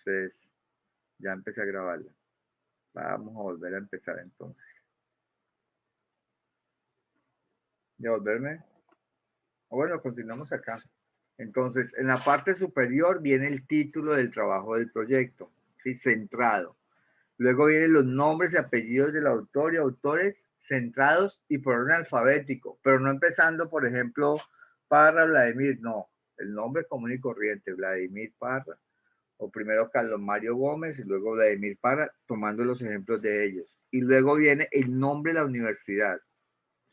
Entonces, ya empecé a grabarla. Vamos a volver a empezar entonces. ¿Devolverme? Bueno, continuamos acá. Entonces, en la parte superior viene el título del trabajo del proyecto, ¿sí? Centrado. Luego vienen los nombres y apellidos del autor y autores centrados y por orden alfabético, pero no empezando, por ejemplo, Parra, Vladimir, no. El nombre común y corriente, Vladimir Parra, o primero Carlos Mario Gómez y luego Vladimir Parra, tomando los ejemplos de ellos. Y luego viene el nombre de la universidad,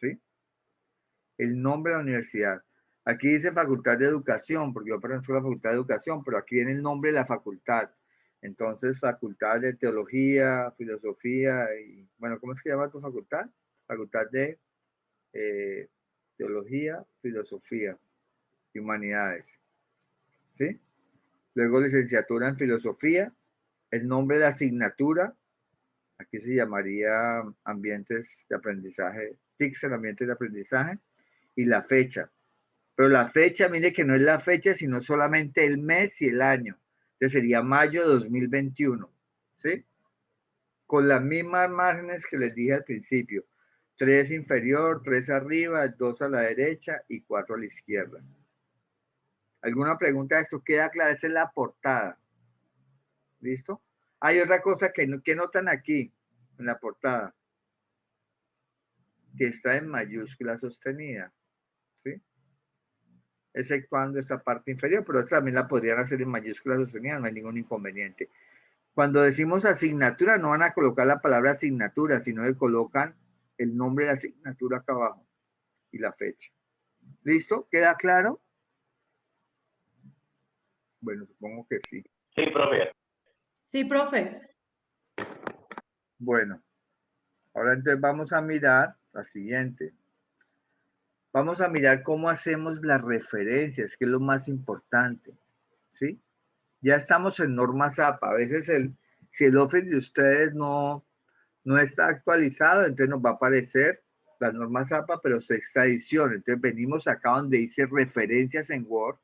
¿sí? El nombre de la universidad. Aquí dice Facultad de Educación, porque yo pertenezco a la Facultad de Educación, pero aquí viene el nombre de la facultad. Entonces, Facultad de Teología, Filosofía y, bueno, ¿cómo es que llama tu facultad? Facultad de Teología, Filosofía y Humanidades, ¿sí? Luego, licenciatura en Filosofía, el nombre de la asignatura, aquí se llamaría Ambientes de Aprendizaje, TICS, el Ambiente de Aprendizaje, y la fecha. Pero la fecha, mire que no es la fecha, sino solamente el mes y el año. Entonces sería mayo de 2021, ¿sí? Con las mismas márgenes que les dije al principio. 3 inferior, 3 arriba, 2 a la derecha y 4 a la izquierda. ¿Alguna pregunta de esto? Queda clara, esa es la portada. ¿Listo? Hay otra cosa que notan aquí, en la portada, que está en mayúscula sostenida, ¿sí? Exceptuando esta parte inferior, pero esta también la podrían hacer en mayúsculas sostenidas, no hay ningún inconveniente. Cuando decimos asignatura, no van a colocar la palabra asignatura, sino que colocan el nombre de la asignatura acá abajo y la fecha. ¿Listo? ¿Queda claro? Bueno, supongo que sí. Sí, profe. Sí, profe. Bueno, ahora entonces vamos a mirar la siguiente. Vamos a mirar cómo hacemos las referencias, que es lo más importante, ¿sí? Ya estamos en normas APA. A veces si el Office de ustedes no está actualizado, entonces nos va a aparecer las normas APA, pero sexta edición. Entonces venimos acá donde dice referencias en Word.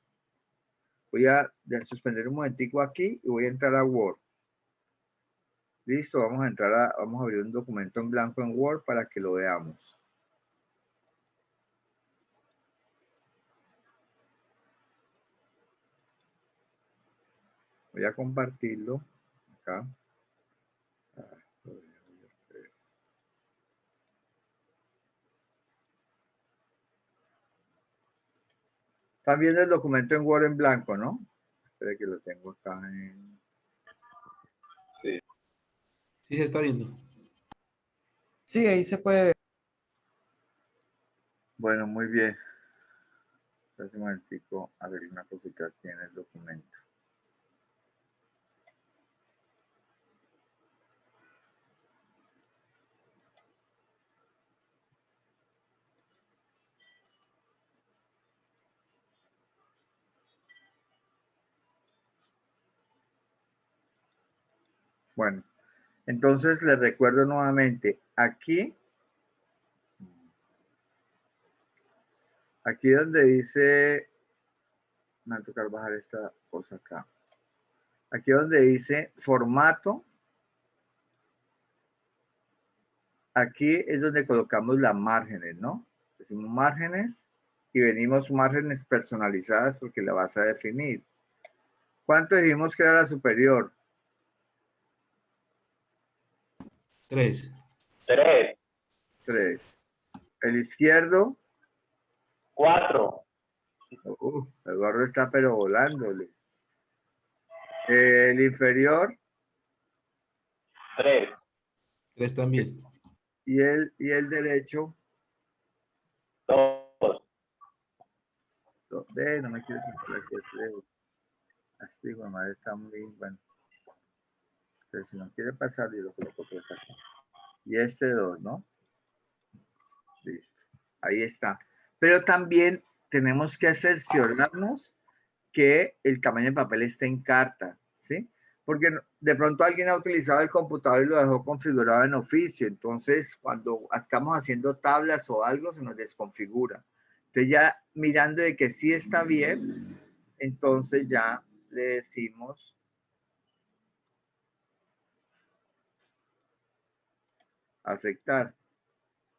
Voy a suspender un momentico aquí y voy a entrar a Word. Listo, vamos a abrir un documento en blanco en Word para que lo veamos. Voy a compartirlo acá. Están viendo el documento en Word en blanco, ¿no? Espera que lo tengo acá en... Sí. Sí, se está viendo. Sí, ahí se puede ver. Bueno, muy bien. Espera un momentico a ver una cosita aquí en el documento. Bueno, entonces les recuerdo nuevamente, aquí donde dice, me va a tocar bajar esta cosa acá. Aquí donde dice formato, aquí es donde colocamos las márgenes, ¿no? Decimos márgenes y venimos márgenes personalizadas porque la vas a definir. ¿Cuánto dijimos que era la superior? 3. 3, 3. El izquierdo, 4, Eduardo está pero volándole. El inferior 3, 3 también. y el derecho, 2, no me quiero quitar aquí este dedo. Así, madre, está muy bueno. Entonces, si no quiere pasar, yo lo coloco por acá. Y este 2, ¿no? Listo. Ahí está. Pero también tenemos que cerciorarnos que el tamaño de papel esté en carta, ¿sí? Porque de pronto alguien ha utilizado el computador y lo dejó configurado en oficio. Entonces, cuando estamos haciendo tablas o algo, se nos desconfigura. Entonces, ya mirando de que sí está bien, entonces ya le decimos aceptar.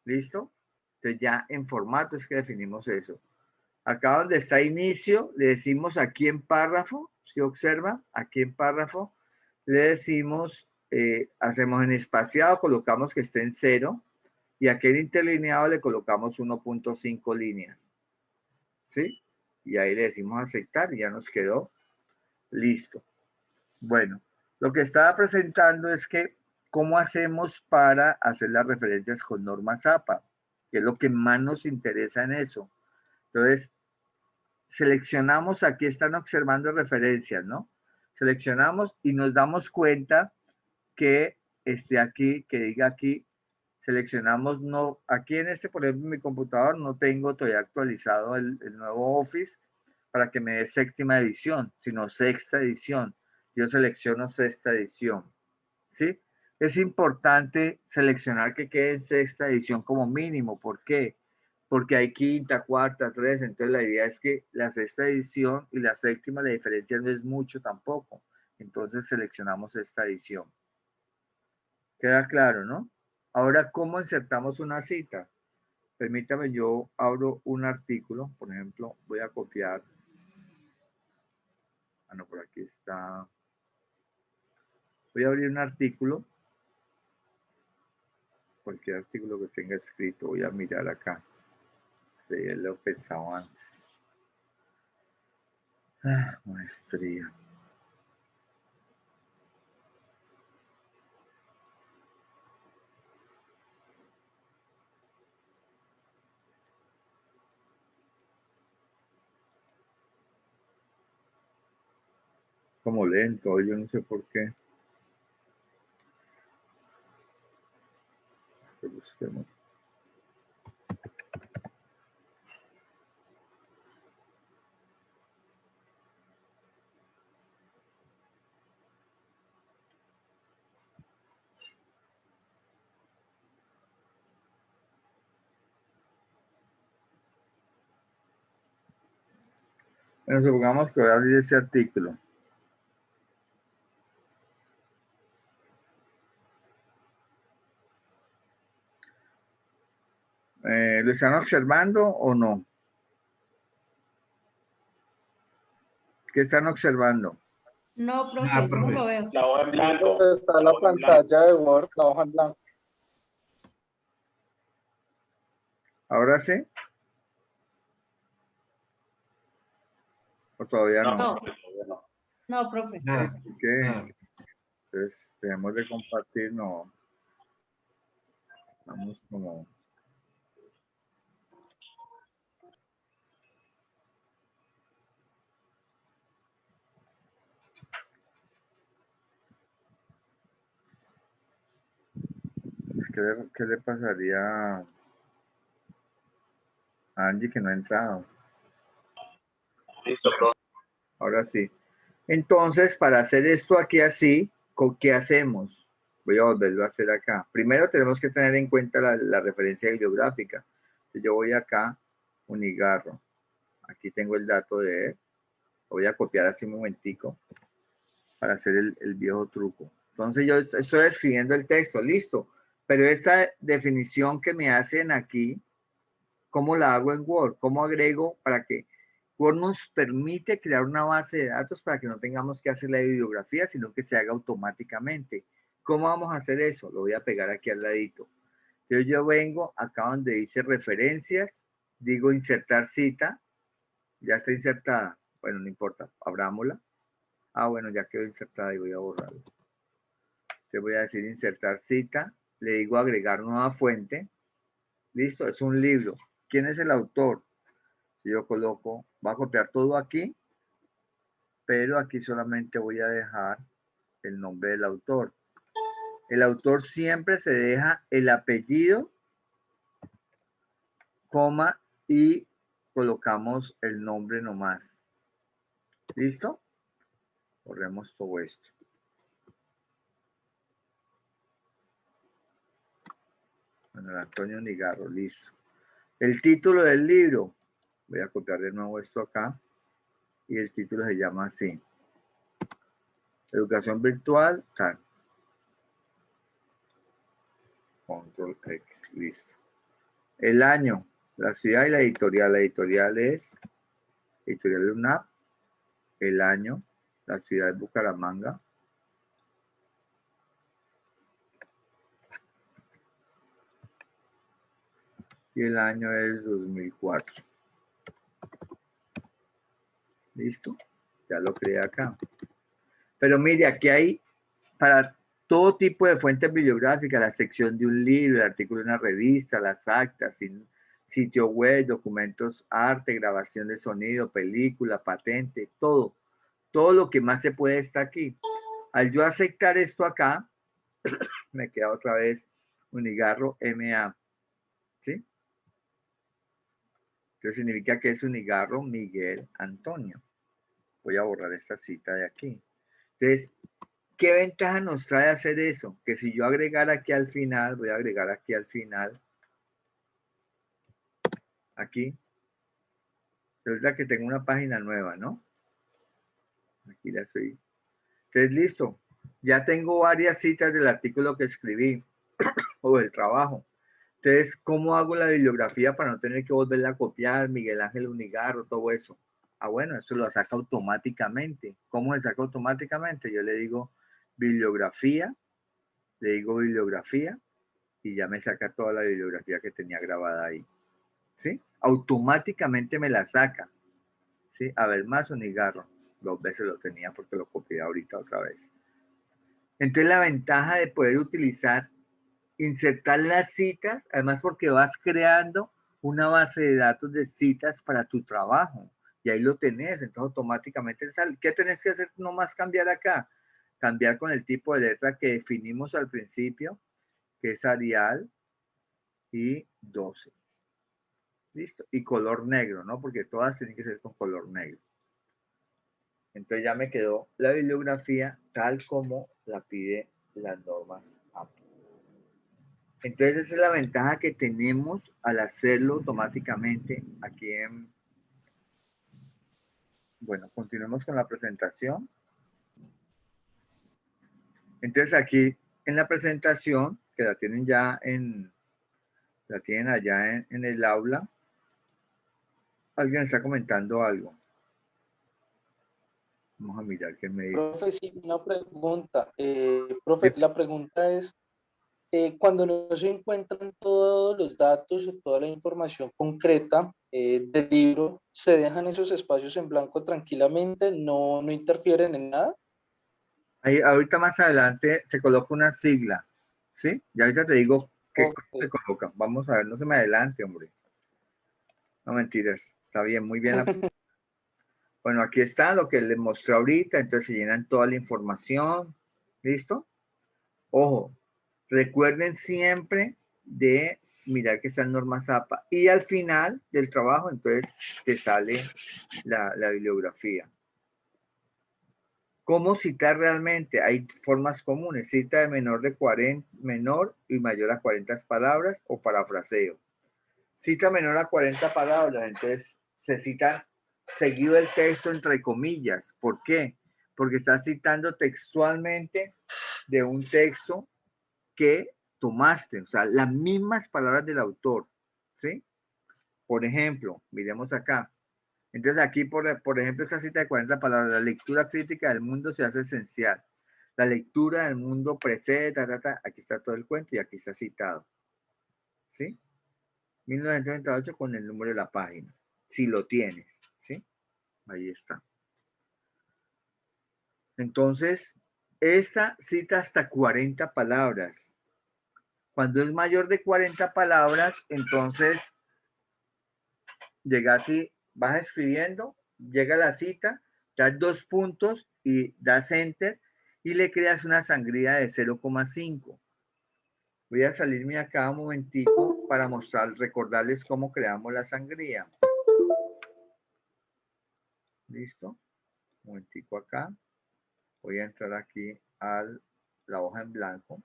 ¿Listo? Entonces ya en formato es que definimos eso. Acá donde está inicio, le decimos aquí en párrafo, si observa, aquí en párrafo, le decimos, hacemos en espaciado, colocamos que esté en 0, y aquí en interlineado le colocamos 1.5 líneas. ¿Sí? Y ahí le decimos aceptar y ya nos quedó listo. Bueno, lo que estaba presentando es que cómo hacemos para hacer las referencias con norma ZAPA, que es lo que más nos interesa en eso. Entonces, seleccionamos, aquí están observando referencias, ¿no? Seleccionamos y nos damos cuenta que esté aquí, que diga aquí, seleccionamos, no, aquí en este, por ejemplo, en mi computador no tengo todavía actualizado el nuevo Office para que me dé séptima edición, sino sexta edición. Yo selecciono sexta edición, ¿sí? Es importante seleccionar que quede en sexta edición como mínimo. ¿Por qué? Porque hay quinta, cuarta, tres. Entonces la idea es que la sexta edición y la séptima, la diferencia no es mucho tampoco. Entonces seleccionamos esta edición. Queda claro, ¿no? Ahora, ¿cómo insertamos una cita? Permítame, yo abro un artículo. Por ejemplo, voy a copiar. Ah, no, por aquí está. Voy a abrir un artículo. Cualquier artículo que tenga escrito, voy a mirar acá. Sí, lo he pensado antes. Maestría. Como lento, yo no sé por qué. Pero busquemos. Bueno, supongamos que voy a abrir ese artículo. ¿Lo están observando o no? ¿Qué están observando? No, Ah, profe, yo no profe. lo veo. La hoja en blanco. Está la pantalla de Word, la hoja en blanco. ¿Ahora sí? ¿O todavía no? No, no, profe. Nada, ¿Qué? nada. Entonces, dejemos de compartir, no. Vamos como... ¿Qué le pasaría a Angie que no ha entrado? Listo, profe. Ahora sí. Entonces, para hacer esto aquí así, ¿qué hacemos? Voy a volverlo a hacer acá. Primero tenemos que tener en cuenta la referencia bibliográfica. Entonces, yo voy acá, Unigarro. Aquí tengo el dato de él. Lo voy a copiar así un momentico para hacer el viejo truco. Entonces, yo estoy escribiendo el texto, listo. Pero esta definición que me hacen aquí, ¿cómo la hago en Word? ¿Cómo agrego para que Word nos permite crear una base de datos para que no tengamos que hacer la bibliografía, sino que se haga automáticamente? ¿Cómo vamos a hacer eso? Lo voy a pegar aquí al ladito. Entonces yo vengo acá donde dice referencias, digo insertar cita, ya está insertada. Bueno, no importa, abrámosla. Ah, bueno, ya quedó insertada y voy a borrarlo. Te voy a decir insertar cita, le digo agregar nueva fuente. Listo, es un libro. ¿Quién es el autor? Si yo coloco, va a copiar todo aquí, pero aquí solamente voy a dejar el nombre del autor. El autor siempre se deja el apellido, coma, y colocamos el nombre nomás. ¿Listo? Corremos todo esto. Bueno, Antonio Nigarro, listo. El título del libro, voy a copiar de nuevo esto acá, y el título se llama así. Educación virtual, tal. Control control X, listo. El año, la ciudad y la editorial. La editorial es Editorial UNAP. El año, la ciudad es Bucaramanga. Y el año es 2004. ¿Listo? Ya lo creé acá. Pero mire, aquí hay para todo tipo de fuentes bibliográficas, la sección de un libro, el artículo de una revista, las actas, sitio web, documentos, arte, grabación de sonido, película, patente, todo. Todo lo que más se puede está aquí. Al yo aceptar esto acá, me queda otra vez Unigarro MA. ¿Sí? Entonces significa que es Unigarro Miguel Antonio. Voy a borrar esta cita de aquí. Entonces, ¿qué ventaja nos trae hacer eso? Que si yo agregar aquí al final, voy a agregar aquí al final, aquí, resulta que tengo una página nueva, ¿no? Aquí la estoy. Entonces, listo. Ya tengo varias citas del artículo que escribí o del trabajo. Entonces, ¿cómo hago la bibliografía para no tener que volverla a copiar, Miguel Ángel Unigarro, todo eso? Ah, bueno, eso lo saca automáticamente. ¿Cómo se saca automáticamente? Yo le digo bibliografía, y ya me saca toda la bibliografía que tenía grabada ahí. ¿Sí? Automáticamente me la saca. ¿Sí? A ver, más Unigarro. 2 veces lo tenía porque lo copié ahorita otra vez. Entonces la ventaja de poder utilizar, insertar las citas, además porque vas creando una base de datos de citas para tu trabajo. Y ahí lo tenés, entonces automáticamente sale. ¿Qué tenés que hacer? No más cambiar acá. Cambiar con el tipo de letra que definimos al principio, que es Arial y 12. ¿Listo? Y color negro, ¿no? Porque todas tienen que ser con color negro. Entonces ya me quedó la bibliografía tal como la pide las normas APA. Entonces esa es la ventaja que tenemos al hacerlo automáticamente aquí en... Bueno, continuemos con la presentación. Entonces aquí en la presentación, que la tienen ya la tienen allá en el aula, alguien está comentando algo. Vamos a mirar qué me dice. Profe, sí, una pregunta. Profe, la pregunta es, cuando no se encuentran todos los datos o toda la información concreta del libro, ¿se dejan esos espacios en blanco tranquilamente? ¿No interfieren en nada? Ahí, ahorita más adelante se coloca una sigla, ¿sí? Ya ahorita te digo qué Ok. se coloca. Vamos a ver, no se me adelante, hombre. No mentiras, está bien, muy bien. Bueno, aquí está lo que les mostré ahorita, entonces se llenan toda la información, ¿listo? Ojo, recuerden siempre de mirar que están normas APA y al final del trabajo, entonces te sale la bibliografía. ¿Cómo citar realmente? Hay formas comunes, cita de menor y mayor a 40 palabras o parafraseo. Cita menor a 40 palabras, entonces se cita seguido el texto entre comillas. ¿Por qué? Porque está citando textualmente de un texto que tomaste, o sea, las mismas palabras del autor, ¿sí? Por ejemplo, miremos acá. Entonces aquí, por ejemplo, esta cita de 40 palabras, la lectura crítica del mundo se hace esencial. La lectura del mundo precede, aquí está todo el cuento y aquí está citado. ¿Sí? 1998 con el número de la página, si lo tienes, ¿sí? Ahí está. Entonces, esta cita hasta 40 palabras. Cuando es mayor de 40 palabras, entonces llega así, vas escribiendo, llega la cita, das 2 puntos y das enter y le creas una sangría de 0,5. Voy a salirme acá un momentico para recordarles cómo creamos la sangría. ¿Listo? Un momentico acá. Voy a entrar aquí a la hoja en blanco.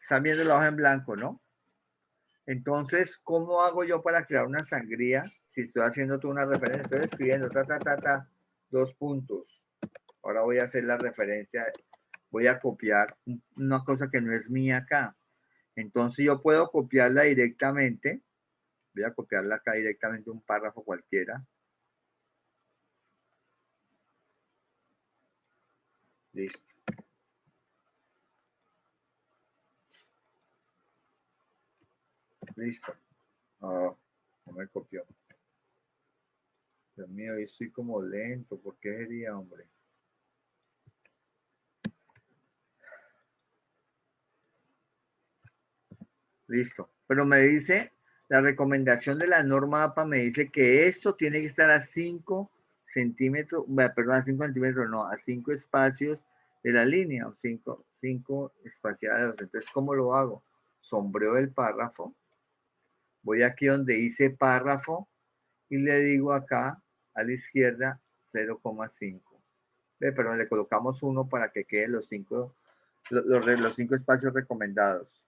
Están viendo la hoja en blanco, ¿no? Entonces, ¿cómo hago yo para crear una sangría? Si estoy haciendo tú una referencia, estoy escribiendo, 2 puntos. Ahora voy a hacer la referencia, voy a copiar una cosa que no es mía acá. Entonces yo puedo copiarla directamente. Voy a copiarla acá directamente un párrafo cualquiera. Listo. Listo. Oh, no me copió. Dios mío, yo estoy como lento. ¿Por qué sería, hombre? Listo. Pero me dice, la recomendación de la norma APA me dice que esto tiene que estar a 5 centímetros, perdón, a 5 centímetros, no, a 5 espacios de la línea, o 5 espaciados. Entonces, ¿cómo lo hago? Sombreo el párrafo. Voy aquí donde dice párrafo y le digo acá a la izquierda 0,5. Perdón, le colocamos 1 para que queden los 5 espacios recomendados.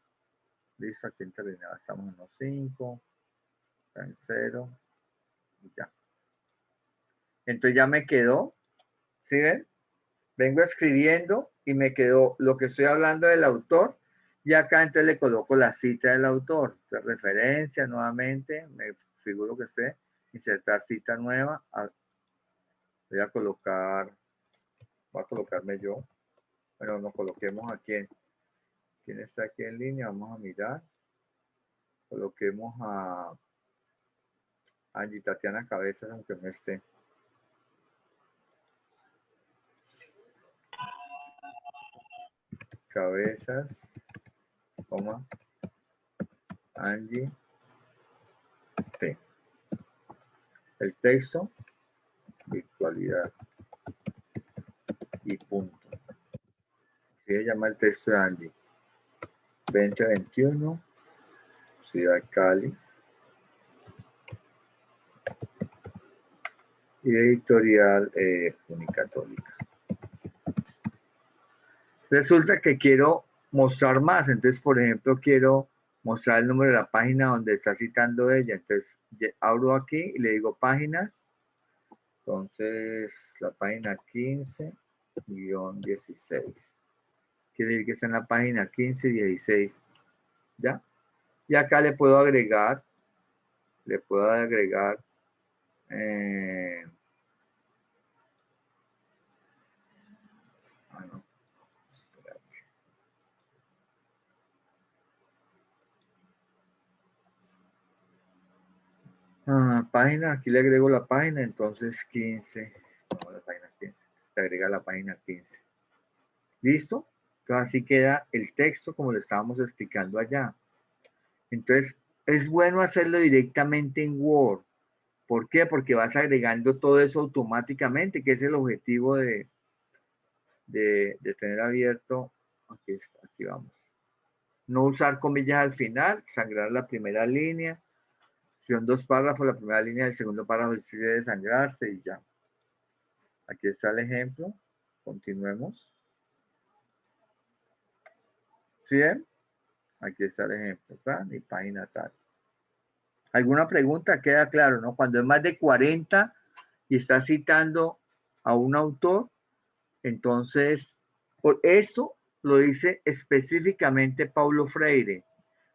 Listo, aquí en terminado estamos en los 5, está en 0 y ya. Entonces ya me quedó, ¿sí ven? Vengo escribiendo y me quedó lo que estoy hablando del autor y acá entonces le coloco la cita del autor. Entonces, referencia nuevamente, me figuro que esté, insertar cita nueva. Voy a colocarme yo. Bueno, nos coloquemos aquí. ¿Quién está aquí en línea? Vamos a mirar. Coloquemos a Angie Tatiana Cabezas, aunque no esté. Cabezas, coma, Angie P. El texto, virtualidad y punto. Así se llama el texto de Angie. 2021, Ciudad Cali. Y editorial Unicatólica. Resulta que quiero mostrar más. Entonces, por ejemplo, quiero mostrar el número de la página donde está citando ella. Entonces, abro aquí y le digo páginas. Entonces, la página 15-16. Quiere decir que está en la página 15 y 16. ¿Ya? Y acá le puedo agregar. Página, aquí le agrego la página, entonces 15. No, la página 15. Se agrega la página 15. ¿Listo? Entonces así queda el texto como lo estábamos explicando allá. Entonces, es bueno hacerlo directamente en Word. ¿Por qué? Porque vas agregando todo eso automáticamente, que es el objetivo de tener abierto. Aquí está, aquí vamos. No usar comillas al final, sangrar la primera línea. Si son 2 párrafos, la primera línea del segundo párrafo decide desangrarse y ya. Aquí está el ejemplo. Continuemos. ¿Sí ven? Aquí está el ejemplo. ¿Verdad? Mi página tal. ¿Alguna pregunta? Queda claro, ¿no? Cuando es más de 40 y está citando a un autor, entonces, por esto lo dice específicamente Paulo Freire.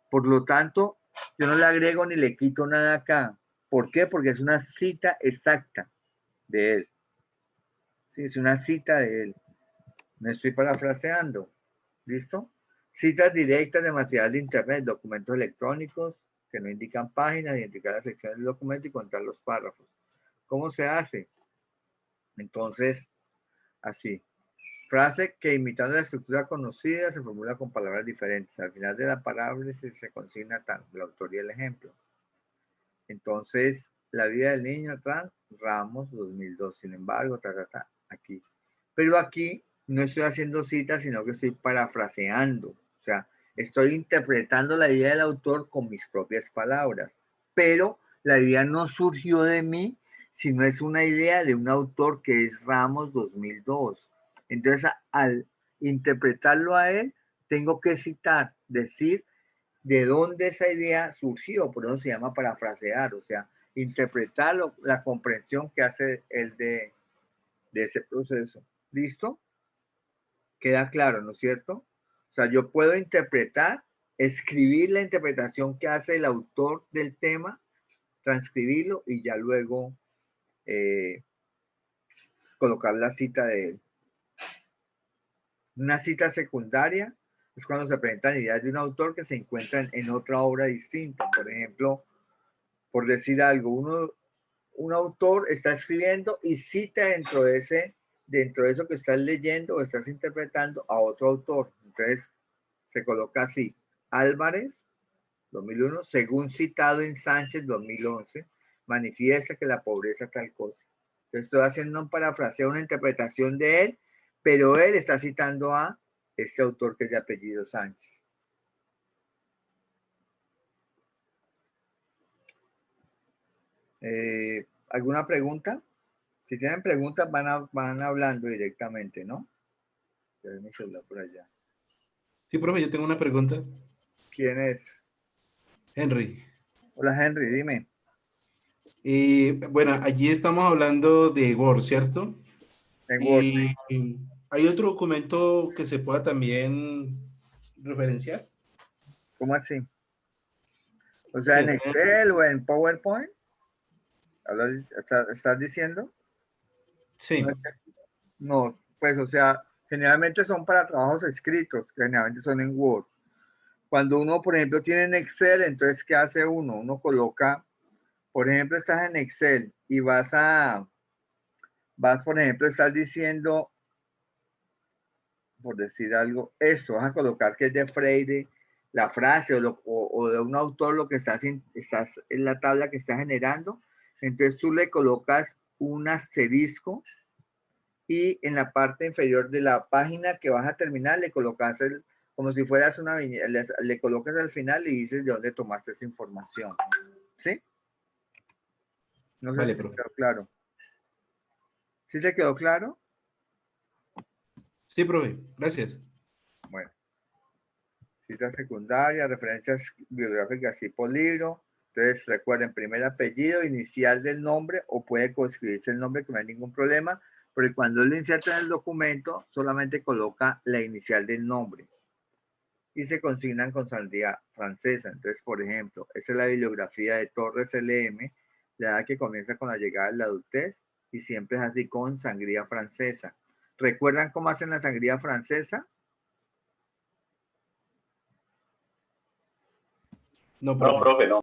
Por lo tanto, yo no le agrego ni le quito nada acá. ¿Por qué? Porque es una cita exacta de él. Sí, es una cita de él. No estoy parafraseando. ¿Listo? Citas directas de material de internet, documentos electrónicos que no indican páginas, identificar las secciones del documento y contar los párrafos. ¿Cómo se hace? Entonces, así. Frase que imitando la estructura conocida se formula con palabras diferentes. Al final de la palabra se consigna tanto la autoría y el ejemplo. Entonces, la vida del niño, Ramos, 2002. Sin embargo, aquí. Pero aquí no estoy haciendo citas, sino que estoy parafraseando. O sea, estoy interpretando la idea del autor con mis propias palabras. Pero la idea no surgió de mí, sino es una idea de un autor que es Ramos, 2002. Entonces, al interpretarlo a él, tengo que citar, decir de dónde esa idea surgió, por eso se llama parafrasear, o sea, interpretar la comprensión que hace él de ese proceso. ¿Listo? Queda claro, ¿no es cierto? O sea, yo puedo interpretar, escribir la interpretación que hace el autor del tema, transcribirlo y ya luego colocar la cita de él. Una cita secundaria es cuando se presentan ideas de un autor que se encuentran en otra obra distinta. Por ejemplo, por decir algo, un autor está escribiendo y cita dentro de eso que estás leyendo o estás interpretando a otro autor. Entonces se coloca así: Álvarez, 2001, según citado en Sánchez, 2011, manifiesta que la pobreza es tal cosa. Entonces estoy haciendo un parafraseo, una interpretación de él, pero él está citando a este autor que es de apellido Sánchez. ¿Alguna pregunta? Si tienen preguntas, van hablando directamente, ¿no? Ya mi celular por allá. Sí, profe, yo tengo una pregunta. ¿Quién es? Henry. Hola, Henry, dime. Bueno, allí estamos hablando de Word, ¿cierto? En Word. Y hay otro documento que se pueda también referenciar. ¿Cómo así? O sea, Sí, en Excel o en PowerPoint. ¿Estás diciendo? sí. No, pues, o sea, generalmente son para trabajos escritos, que generalmente son en Word. Cuando uno, por ejemplo, tiene en Excel, entonces, ¿qué hace uno? Uno coloca, por ejemplo, estás en Excel y por ejemplo, estás diciendo, por decir algo, esto, vas a colocar que es de Freire, la frase o de un autor, lo que estás en la tabla que estás generando, entonces tú le colocas un asterisco y en la parte inferior de la página que vas a terminar le colocas como si fueras una viñeta, le colocas al final y dices de dónde tomaste esa información. ¿Sí? No sé Vale, si te profe. quedó claro. ¿Sí te quedó claro? Sí, profe, gracias. Bueno, cita secundaria, referencias bibliográficas tipo libro. Entonces recuerden, primer apellido, inicial del nombre, o puede coescribirse el nombre, que no hay ningún problema, pero cuando lo inserta en el documento, solamente coloca la inicial del nombre y se consignan con sangría francesa. Entonces, por ejemplo, esta es la bibliografía de Torres LM, la edad que comienza con la llegada de la adultez y siempre es así con sangría francesa. ¿Recuerdan cómo hacen la sangría francesa? No, No, profe. profe, no.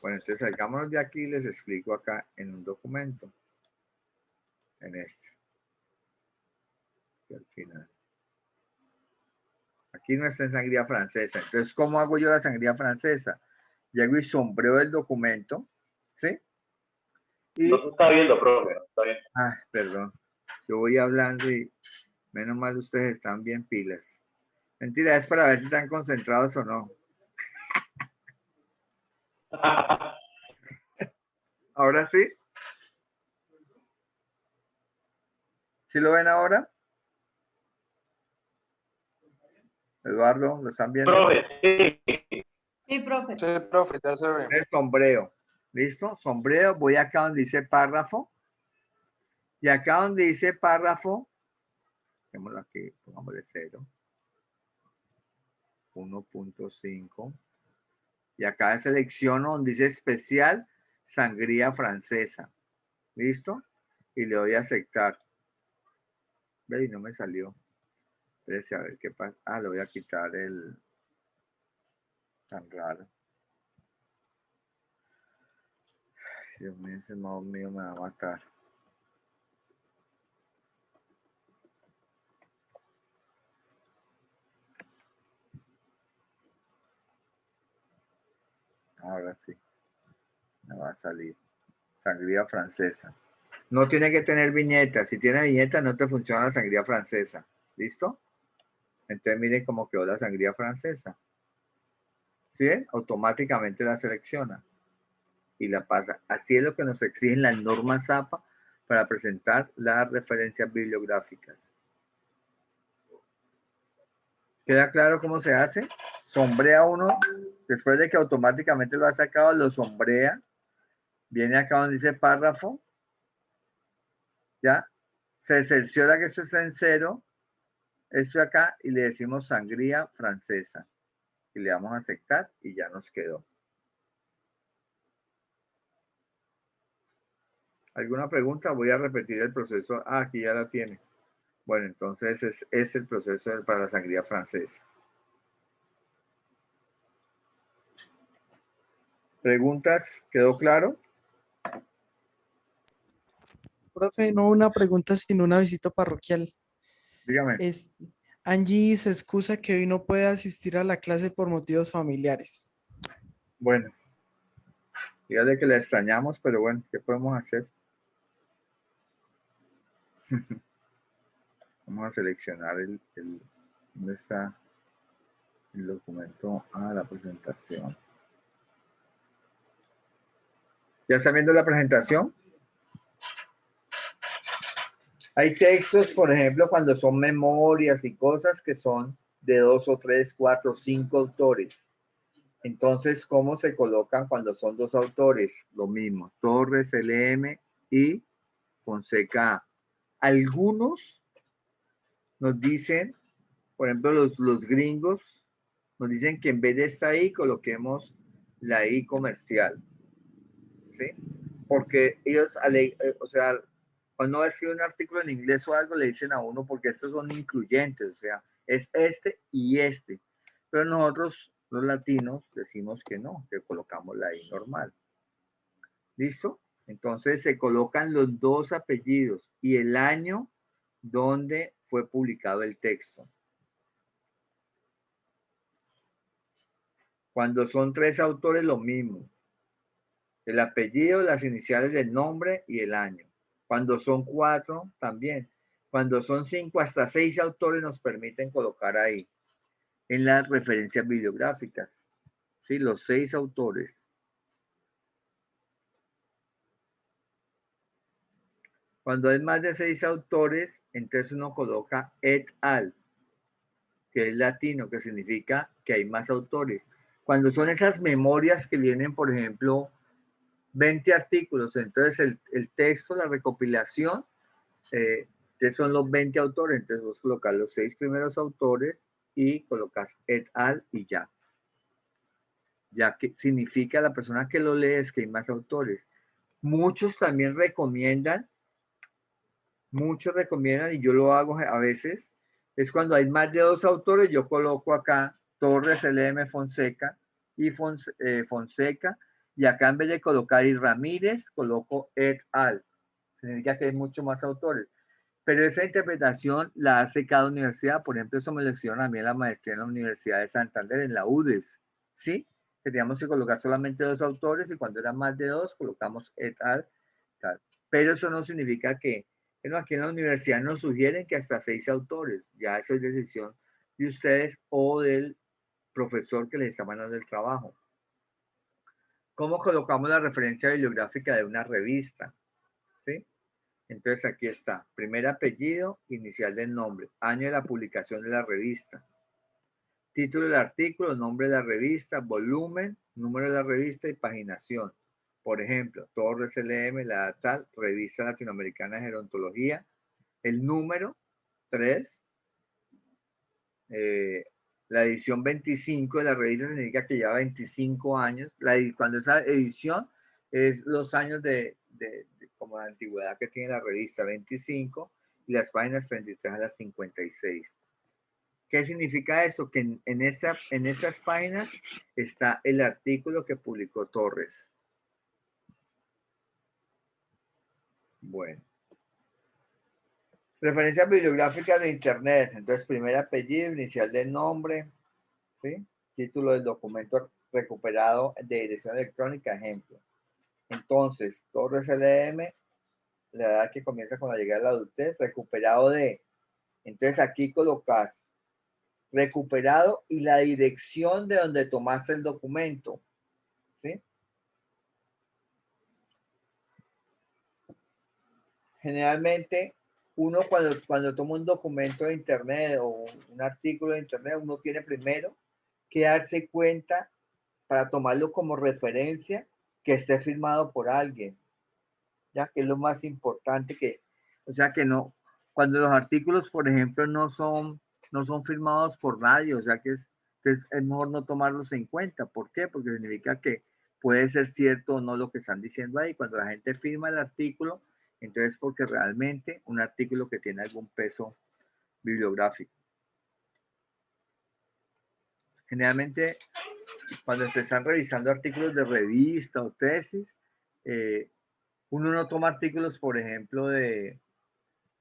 Bueno, entonces salgámonos de aquí y les explico acá en un documento. En este. Y al final. Aquí no está en sangría francesa. Entonces, ¿cómo hago yo la sangría francesa? Llego y sombreo el documento, ¿sí? No Y, se está viendo, profe, no se está viendo. perdón, yo voy hablando y menos mal ustedes están bien pilas. Mentira, es para ver si están concentrados o no. ¿Ahora sí? ¿Sí lo ven ahora? Eduardo, ¿lo están viendo? Profe, sí. Sí, profe. Sí, profe, ya se ve. Es sombreo. ¿Listo? Sombreo. Voy acá donde dice párrafo. Y acá donde dice párrafo, dejémoslo aquí, pongámosle 0. 1.5. Y acá selecciono donde dice especial sangría francesa. ¿Listo? Y le doy a aceptar. Ve, y no me salió. Espérese a ver qué pasa. Le voy a quitar el tan raro. Dios mío, ese modo mío me va a matar. Ahora sí. Me va a salir. Sangría francesa. No tiene que tener viñeta. Si tiene viñeta, no te funciona la sangría francesa. ¿Listo? Entonces miren cómo quedó la sangría francesa. ¿Sí ven? Automáticamente la selecciona y la pasa. Así es lo que nos exigen las normas APA para presentar las referencias bibliográficas. ¿Queda claro cómo se hace? Sombrea uno, después de que automáticamente lo ha sacado, lo sombrea. Viene acá donde dice párrafo. ¿Ya? Se cerciora que esto está en 0, esto acá, y le decimos sangría francesa. Y le damos a aceptar y ya nos quedó. ¿Alguna pregunta? Voy a repetir el proceso. Ah, aquí ya la tiene. Bueno, entonces es el proceso para la sangría francesa. ¿Preguntas? ¿Quedó claro? Profe, no una pregunta, sino una visita parroquial. Dígame. Angie se excusa que hoy no puede asistir a la clase por motivos familiares. Bueno, dígale que la extrañamos, pero bueno, ¿qué podemos hacer? Vamos a seleccionar ¿dónde está el documento? Ah, la presentación. ¿Ya está viendo la presentación? Hay textos, por ejemplo, cuando son memorias y cosas que son de 2 o 3, 4, 5 autores. Entonces, ¿cómo se colocan cuando son 2 autores? Lo mismo, Torres, LM y Fonseca. Algunos nos dicen, por ejemplo, los gringos, nos dicen que en vez de esta I, coloquemos la I comercial. ¿Sí? Porque ellos, o sea, cuando uno escribe un artículo en inglés o algo, le dicen a uno, porque estos son incluyentes, o sea, es este y este. Pero nosotros, los latinos, decimos que no, que colocamos la I normal. ¿Listo? Entonces se colocan los 2 apellidos y el año donde fue publicado el texto. Cuando son 3 autores, lo mismo. El apellido, las iniciales del nombre y el año. Cuando son 4, también. Cuando son 5, hasta 6 autores nos permiten colocar ahí en las referencias bibliográficas. ¿Sí? Los 6 autores. Cuando hay más de 6 autores, entonces uno coloca et al, que es latino, que significa que hay más autores. Cuando son esas memorias que vienen, por ejemplo, 20 artículos, entonces el texto, la recopilación, que son los 20 autores, entonces vos colocas los 6 primeros autores y colocas et al y ya. Ya que significa la persona que lo lee es que hay más autores. Muchos también recomiendan, y yo lo hago a veces, es cuando hay más de 2 autores, yo coloco acá Torres, LM, Fonseca y Fonseca, y acá en vez de colocar y Ramírez, coloco et al. Significa que hay muchos más autores. Pero esa interpretación la hace cada universidad. Por ejemplo, eso me lo hicieron a mí en la maestría en la Universidad de Santander, en la UDES. ¿Sí? Que teníamos que colocar solamente 2 autores y cuando eran más de 2, colocamos et al. Tal. Pero eso no significa que, bueno, aquí en la universidad nos sugieren que hasta 6 autores. Ya eso es decisión de ustedes o del profesor que les está mandando el trabajo. ¿Cómo colocamos la referencia bibliográfica de una revista? ¿Sí? Entonces aquí está, primer apellido, inicial del nombre, año de la publicación de la revista, título del artículo, nombre de la revista, volumen, número de la revista y paginación. Por ejemplo, Torres LM, la tal, Revista Latinoamericana de Gerontología, el número 3, la edición 25 de la revista significa que lleva 25 años. Cuando esa edición es los años como de antigüedad que tiene la revista, 25, y las páginas 33 a las 56. ¿Qué significa eso? Que en estas páginas está el artículo que publicó Torres. Bueno. Referencias bibliográficas de Internet. Entonces, primer apellido, inicial del nombre, ¿sí? Título del documento recuperado de dirección electrónica, ejemplo. Entonces, Torres LM, la edad que comienza con la llegada de la adultez, recuperado de. Entonces, aquí colocas recuperado y la dirección de donde tomaste el documento, ¿sí? Generalmente, uno cuando toma un documento de internet o un artículo de internet, uno tiene primero que darse cuenta para tomarlo como referencia que esté firmado por alguien, ya que es lo más importante o sea, que no Cuando los artículos, por ejemplo, no son firmados por nadie, o sea que es mejor no tomarlos en cuenta. ¿Por qué? Porque significa que puede ser cierto o no lo que están diciendo ahí. Cuando la gente firma el artículo, entonces porque realmente un artículo que tiene algún peso bibliográfico. Generalmente, cuando te están revisando artículos de revista o tesis, uno no toma artículos, por ejemplo,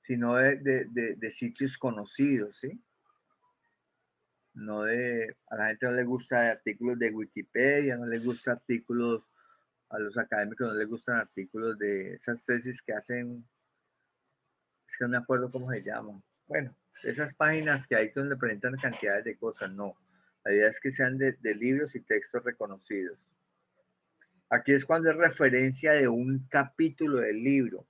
sino de sitios conocidos, ¿sí? No a la gente no le gusta artículos de Wikipedia, no le gusta artículos, a los académicos no les gustan artículos de esas tesis que hacen, es que no me acuerdo cómo se llaman. Bueno, esas páginas que hay donde presentan cantidades de cosas, no. La idea es que sean de libros y textos reconocidos. Aquí es cuando es referencia de un capítulo del libro,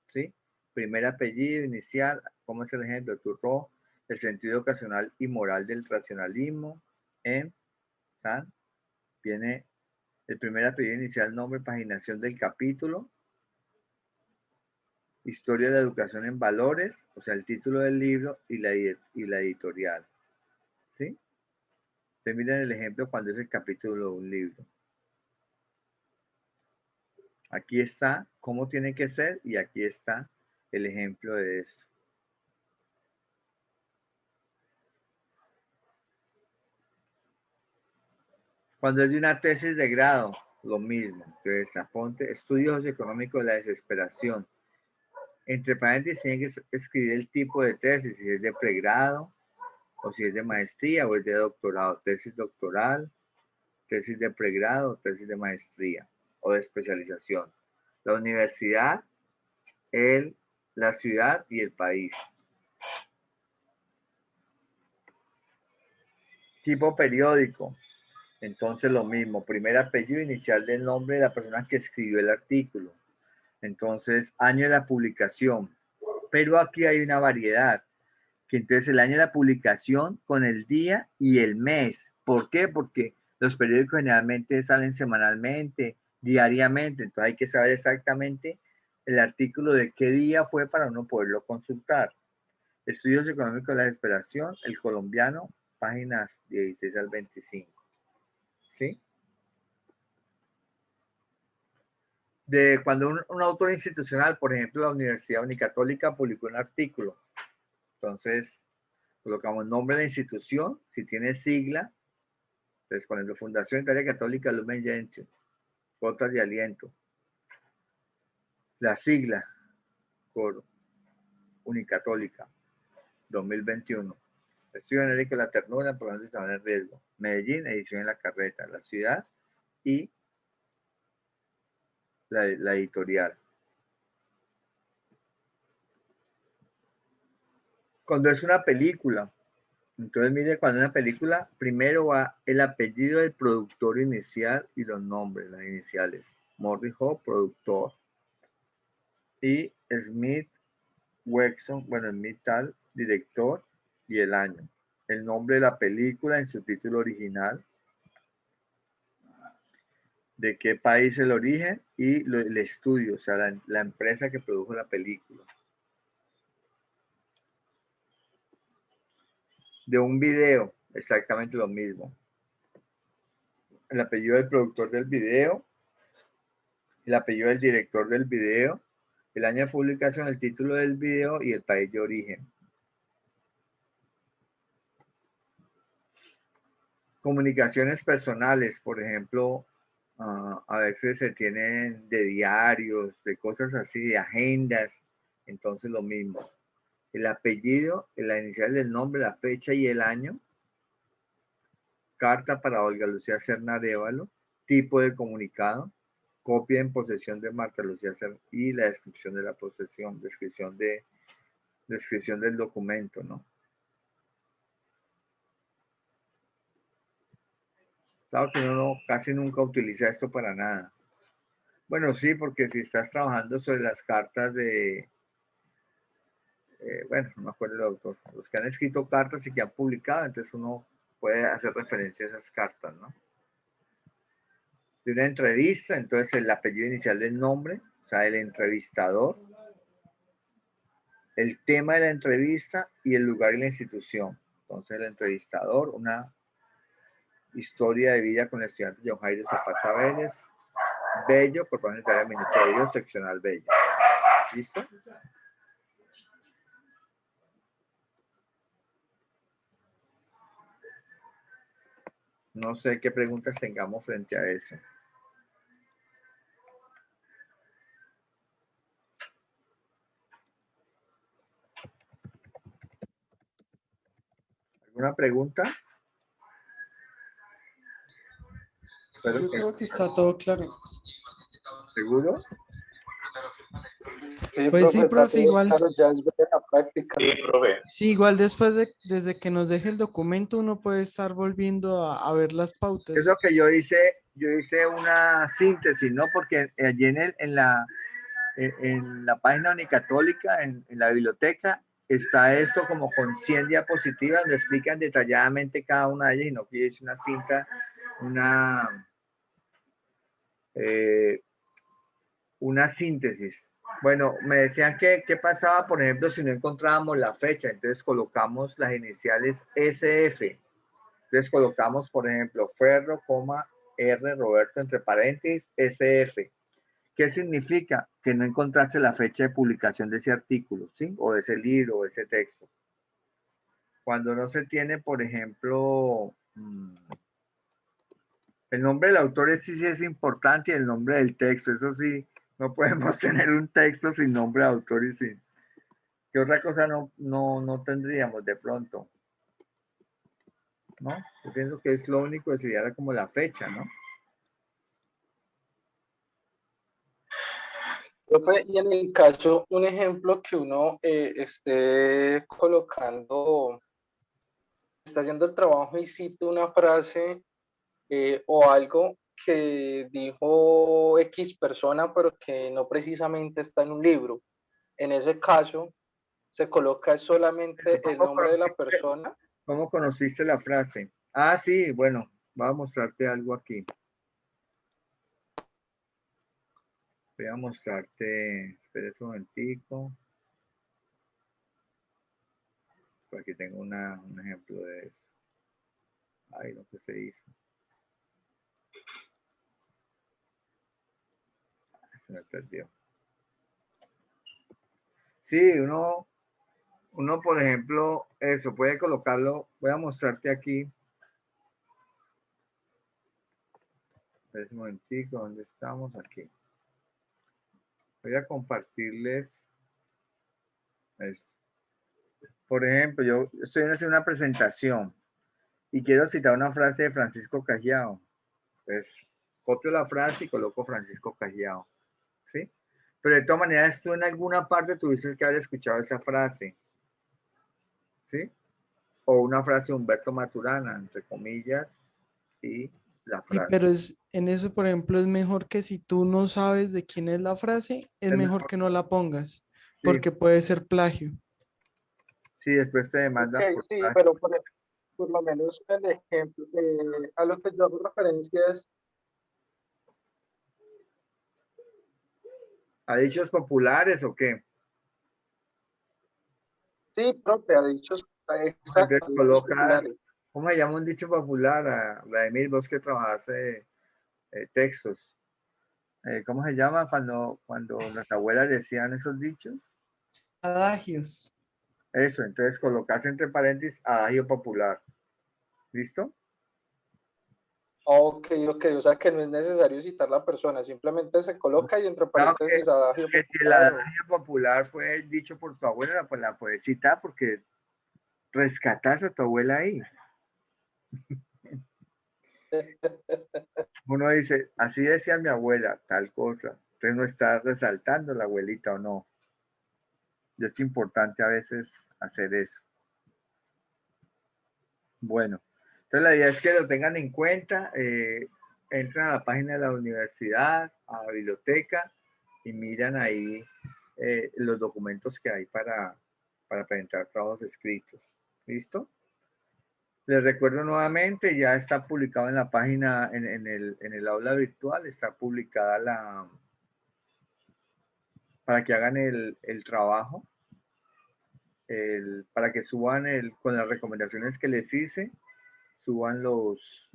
¿sí? Primer apellido, inicial, ¿cómo es el ejemplo? Turró, el sentido ocasional y moral del racionalismo, ¿tan? Viene el primer apellido inicial, nombre, paginación del capítulo, historia de la educación en valores, o sea, el título del libro y la editorial, ¿sí? Ustedes miren el ejemplo cuando es el capítulo de un libro. Aquí está cómo tiene que ser y aquí está el ejemplo de eso. Cuando es de una tesis de grado, lo mismo. Entonces, aponte estudios económicos de la desesperación. Entre paréntesis, tienen que escribir el tipo de tesis, si es de pregrado, o si es de maestría, o es de doctorado. Tesis doctoral, tesis de pregrado, tesis de maestría, o de especialización. La universidad, la ciudad y el país. Tipo periódico. Entonces lo mismo, primer apellido inicial del nombre de la persona que escribió el artículo. Entonces, año de la publicación. Pero aquí hay una variedad, que entonces el año de la publicación con el día y el mes. ¿Por qué? Porque los periódicos generalmente salen semanalmente, diariamente, entonces hay que saber exactamente el artículo de qué día fue para uno poderlo consultar. Estudios económicos de la desesperación, el colombiano, páginas 16 al 25. ¿Sí? De cuando un autor institucional, por ejemplo, la Universidad Unicatólica publicó un artículo, entonces colocamos el nombre de la institución, si tiene sigla, entonces por ejemplo, Fundación Italia Católica Lumen Gentium, Gotas de Aliento, la sigla, por Unicatólica, 2021. Estudio genérico de la ternura, por ejemplo, estaban en riesgo. Medellín, edición en la carreta, la ciudad y la editorial. Cuando es una película, entonces mire, cuando una película, primero va el apellido del productor inicial y los nombres, las iniciales. Morris Hope, productor. Y Smith Wexon, bueno, Smith tal, director y el año. El nombre de la película en su título original. De qué país es el origen y el estudio, o sea, la empresa que produjo la película. De un video, exactamente lo mismo. El apellido del productor del video, el apellido del director del video, el año de publicación, el título del video y el país de origen. Comunicaciones personales, por ejemplo, a veces se tienen de diarios, de cosas así, de agendas, entonces lo mismo. El apellido, la inicial del nombre, la fecha y el año. Carta para Olga Lucía Serna Arévalo, tipo de comunicado, copia en posesión de Marta Lucía Serna y la descripción de la posesión, descripción del documento, ¿no? Claro que uno casi nunca utiliza esto para nada. Bueno, sí, porque si estás trabajando sobre las cartas de, bueno, no me acuerdo el autor, los que han escrito cartas y que han publicado, entonces uno puede hacer referencia a esas cartas, ¿no? De una entrevista, entonces el apellido inicial del nombre, o sea, el entrevistador, el tema de la entrevista y el lugar y la institución. Entonces, el entrevistador, una historia de vida con el estudiante John Jairo Zapata Vélez, Bello, por parte del Ministerio Seccional Bello. ¿Listo? No sé qué preguntas tengamos frente a eso. ¿Alguna pregunta? Espero Yo que- creo que está todo claro. ¿Seguro? Sí, Pues sí, está profe, todo igual. claro, ya es ver la práctica. Sí, profe. Sí, igual desde que nos deje el documento, uno puede estar volviendo a ver las pautas. Es lo que yo hice una síntesis, ¿no? Porque allí en la página Unicatólica, en la biblioteca, está esto como con 100 diapositivas donde explican detalladamente cada una de ellas, y no que yo hice una cinta, una síntesis. Bueno, me decían que qué pasaba, por ejemplo, si no encontrábamos la fecha, entonces colocamos las iniciales SF. Entonces colocamos, por ejemplo, Ferro, R, Roberto, entre paréntesis, SF. ¿Qué significa? Que no encontraste la fecha de publicación de ese artículo, ¿sí? O de ese libro, o de ese texto. Cuando no se tiene, por ejemplo, el nombre del autor sí es importante, y el nombre del texto, eso sí, no podemos tener un texto sin nombre de autor y sin. ¿Qué otra cosa no tendríamos de pronto? ¿No? Yo pienso que es lo único que sería como la fecha, ¿no? Profe, y en el caso, un ejemplo que uno esté colocando, está haciendo el trabajo y cita una frase o algo que dijo X persona, pero que no precisamente está en un libro. En ese caso, se coloca solamente el nombre de la persona. ¿Cómo conociste la frase? Ah, sí, bueno, voy a mostrarte algo aquí. Voy a mostrarte, espera un momentico. Aquí tengo un ejemplo de eso. Ay, lo que se hizo. Se me perdió. Sí, uno, por ejemplo, eso, puede colocarlo. Voy a mostrarte aquí. Espera un momentico, ¿dónde estamos? Aquí. Voy a compartirles esto. Por ejemplo, yo estoy haciendo una presentación y quiero citar una frase de Francisco Cajiao. Pues copio la frase y coloco Francisco Cajiao, ¿sí? Pero de todas maneras, tú en alguna parte tuviste que haber escuchado esa frase, ¿sí? O una frase de Humberto Maturana, entre comillas, y la Sí, frase. pero en eso, por ejemplo, es mejor que si tú no sabes de quién es la frase, es mejor que no la pongas, Sí, porque puede ser plagio. sí, después te demandan Ok, por sí, plagio. pero por lo menos el ejemplo, a lo que yo hago referencia es, ¿A dichos populares o qué? sí, propia, dichos, Entonces exacto, dichos colocas, populares. ¿cómo se llama un dicho popular? Vladimir, vos que trabajaste textos. ¿Cómo se llama cuando las abuelas decían esos dichos? Adagios. Eso, entonces colocas entre paréntesis adagio popular. ¿Listo? Ok, o sea que no es necesario citar la persona, simplemente se coloca y entre Claro paréntesis adagio que si el popular. adagio popular fue dicho por tu abuela, pues la puedes citar porque rescatas a tu abuela ahí. Uno dice, así decía mi abuela, tal cosa. Entonces no está resaltando la abuelita o no. Y es importante a veces hacer eso. Bueno, entonces la idea es que lo tengan en cuenta. Entran a la página de la universidad, a la biblioteca y miran ahí los documentos que hay para presentar trabajos escritos. ¿Listo? Les recuerdo nuevamente, ya está publicado en la página, en el aula virtual, está publicada para que hagan el trabajo. para que suban con las recomendaciones que les hice, suban los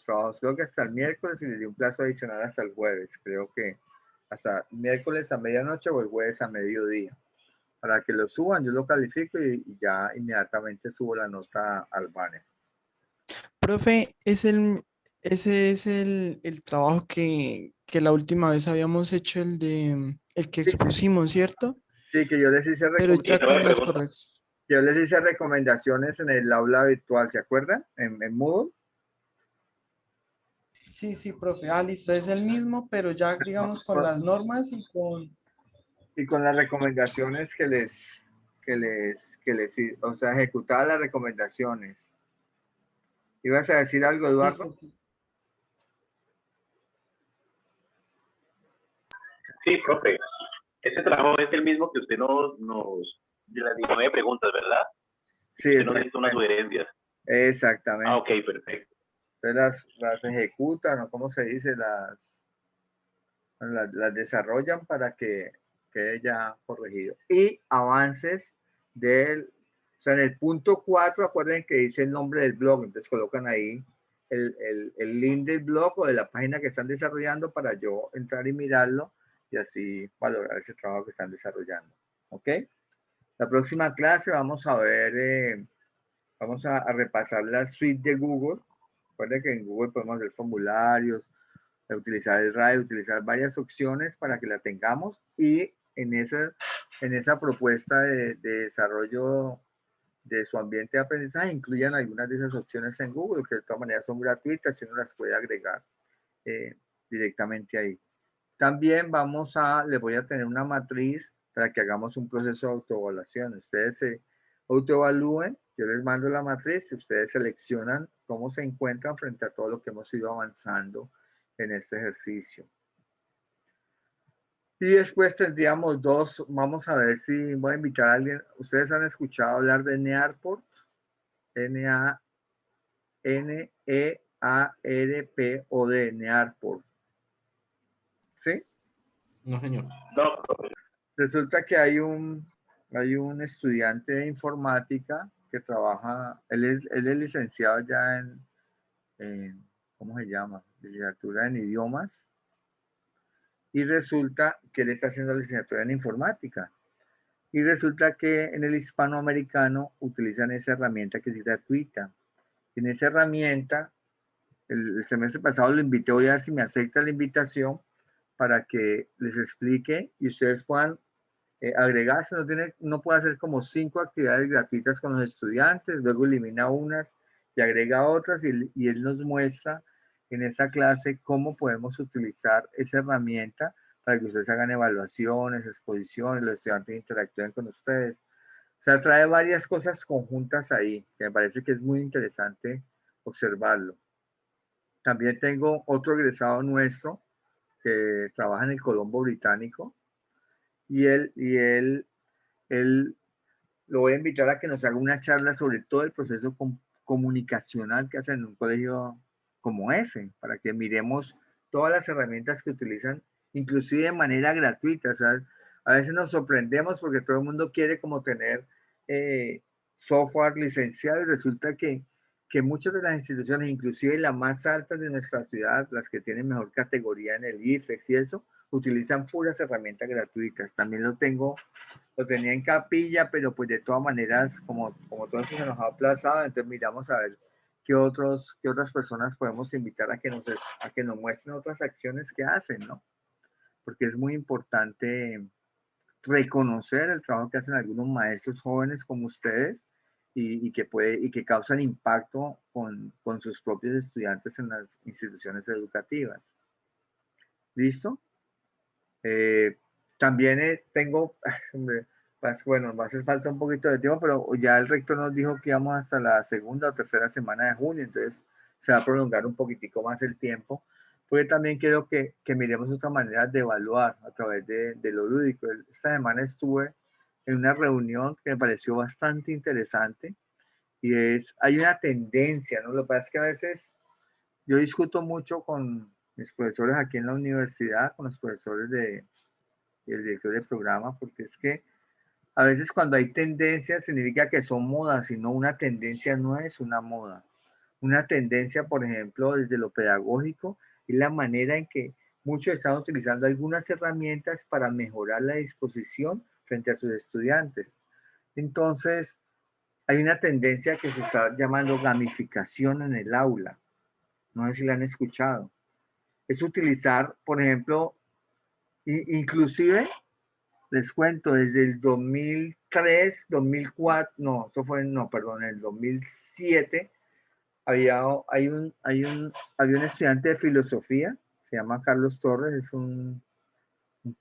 trabajos, creo que hasta el miércoles y les di un plazo adicional hasta el jueves, creo que hasta miércoles a medianoche o el jueves a mediodía. Para que lo suban, yo lo califico y ya inmediatamente subo la nota al banner. Profe, ese es el trabajo que la última vez habíamos hecho, el que expusimos, ¿cierto? Sí, que yo les hice Pero ya no me con las pregunta. correcciones. yo les hice recomendaciones en el aula virtual, ¿se acuerdan? En Moodle. Sí, sí, profe. Ah, listo, es el mismo, pero ya digamos con las normas Y con las recomendaciones o sea, ejecutar las recomendaciones. ¿Ibas a decir algo, Eduardo? Listo. Sí, profe. Ese trabajo es el mismo que usted de las 19 preguntas, ¿verdad? Sí, Usted nos hizo unas exactamente. sugerencias. Exactamente. Ok, perfecto. Entonces las ejecutan, o cómo se dice, las desarrollan para que quede ya corregido. Y avances o sea, en el punto 4, acuerden que dice el nombre del blog, entonces colocan ahí el link del blog o de la página que están desarrollando para yo entrar y mirarlo y así valorar ese trabajo que están desarrollando. ¿Ok? La próxima clase vamos a ver, vamos a repasar la suite de Google. Recuerden que en Google podemos hacer formularios, utilizar el RAID, utilizar varias opciones para que la tengamos y en esa propuesta de desarrollo de su ambiente de aprendizaje incluyan algunas de esas opciones en Google, que de todas maneras son gratuitas y uno las puede agregar directamente ahí. También les voy a tener una matriz para que hagamos un proceso de autoevaluación. Ustedes se autoevalúen, yo les mando la matriz y ustedes seleccionan cómo se encuentran frente a todo lo que hemos ido avanzando en este ejercicio. Y después tendríamos vamos a ver si voy a invitar a alguien. ¿Ustedes han escuchado hablar de Nearport? Nearpod, Nearport. ¿Sí? No, señor. No, profe. Resulta que hay un estudiante de informática que trabaja, él es licenciado ya ¿cómo se llama? Licenciatura en idiomas. Y resulta que él está haciendo licenciatura en informática. Y resulta que en el hispanoamericano utilizan esa herramienta que es gratuita. En esa herramienta, el semestre pasado lo invité, voy a ver si me acepta la invitación para que les explique y ustedes puedan agregarse. No puede hacer como 5 actividades gratuitas con los estudiantes, luego elimina unas y agrega otras y él nos muestra en esa clase cómo podemos utilizar esa herramienta para que ustedes hagan evaluaciones, exposiciones, los estudiantes interactúen con ustedes. O sea, trae varias cosas conjuntas ahí, que me parece que es muy interesante observarlo. También tengo otro egresado nuestro que trabaja en el Colombo Británico y él lo voy a invitar a que nos haga una charla sobre todo el proceso comunicacional que hacen en un colegio como ese, para que miremos todas las herramientas que utilizan, inclusive de manera gratuita. O sea, a veces nos sorprendemos porque todo el mundo quiere como tener software licenciado y resulta que muchas de las instituciones, inclusive las más altas de nuestra ciudad, las que tienen mejor categoría en el IFEX y eso, utilizan puras herramientas gratuitas. También lo tenía en capilla, pero pues de todas maneras, como todo eso se nos ha aplazado, entonces miramos a ver qué otras personas podemos invitar a que nos muestren otras acciones que hacen, ¿no? Porque es muy importante reconocer el trabajo que hacen algunos maestros jóvenes como ustedes y que causan impacto con sus propios estudiantes en las instituciones educativas. ¿Listo? También tengo, bueno, va a hacer falta un poquito de tiempo, pero ya el rector nos dijo que íbamos hasta la segunda o tercera semana de junio, entonces se va a prolongar un poquitico más el tiempo, porque también quiero que miremos otra manera de evaluar a través de lo lúdico. Esta semana estuve en una reunión que me pareció bastante interesante y hay una tendencia, ¿no? Lo que pasa es que a veces yo discuto mucho con mis profesores aquí en la universidad, con los profesores y el director del programa, porque es que A veces cuando hay tendencias significa que son modas, sino una tendencia no es una moda. Una tendencia, por ejemplo, desde lo pedagógico, es la manera en que muchos están utilizando algunas herramientas para mejorar la disposición frente a sus estudiantes. Entonces, hay una tendencia que se está llamando gamificación en el aula. No sé si la han escuchado. Es utilizar, por ejemplo, inclusive, les cuento, desde el 2003, 2004, no, eso fue, no, perdón, el 2007, había un estudiante de filosofía, se llama Carlos Torres, es un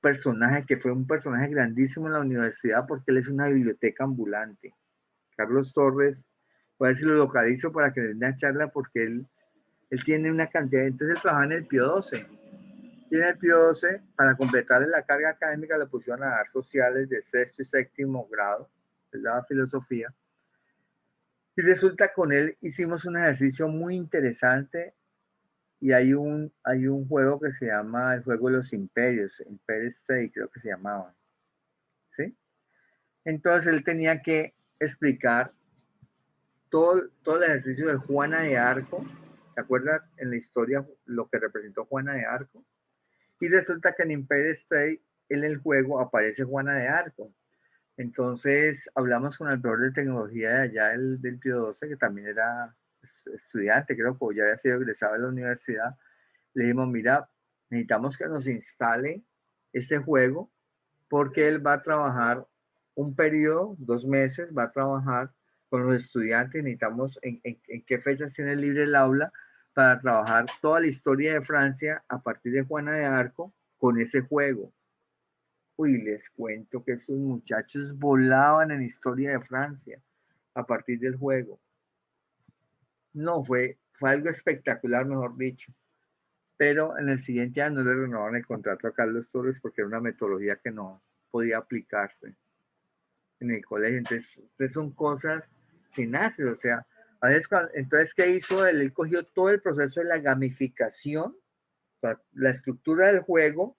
personaje que fue un personaje grandísimo en la universidad porque él es una biblioteca ambulante. Carlos Torres, voy a ver si lo localizo para que le dé una charla porque él tiene una cantidad, entonces él trabaja en el Pío 12. Y en el Pío 12, para completarle la carga académica, le pusieron a dar sociales de sexto y séptimo grado, él daba filosofía. Y resulta con él hicimos un ejercicio muy interesante y hay un juego que se llama el juego de los imperios, Empire State creo que se llamaba, ¿sí? Entonces él tenía que explicar todo el ejercicio de Juana de Arco. ¿Se acuerdan en la historia lo que representó Juana de Arco? Y resulta que en Empire State, en el juego, aparece Juana de Arco. Entonces hablamos con el profesor de tecnología de allá del Pío 12, que también era estudiante, creo que ya había sido egresado de la universidad. Le dijimos, mira, necesitamos que nos instale este juego porque él va a trabajar un periodo, 2 meses, va a trabajar con los estudiantes. Necesitamos en qué fechas tiene libre el aula para trabajar toda la historia de Francia a partir de Juana de Arco con ese juego. Uy, les cuento que esos muchachos volaban en historia de Francia a partir del juego. No, fue algo espectacular, mejor dicho. Pero en el siguiente año no le renovaron el contrato a Carlos Torres porque era una metodología que no podía aplicarse en el colegio. Entonces son cosas que nacen, o sea, a veces entonces, ¿qué hizo él? Él cogió todo el proceso de la gamificación, o sea, la estructura del juego,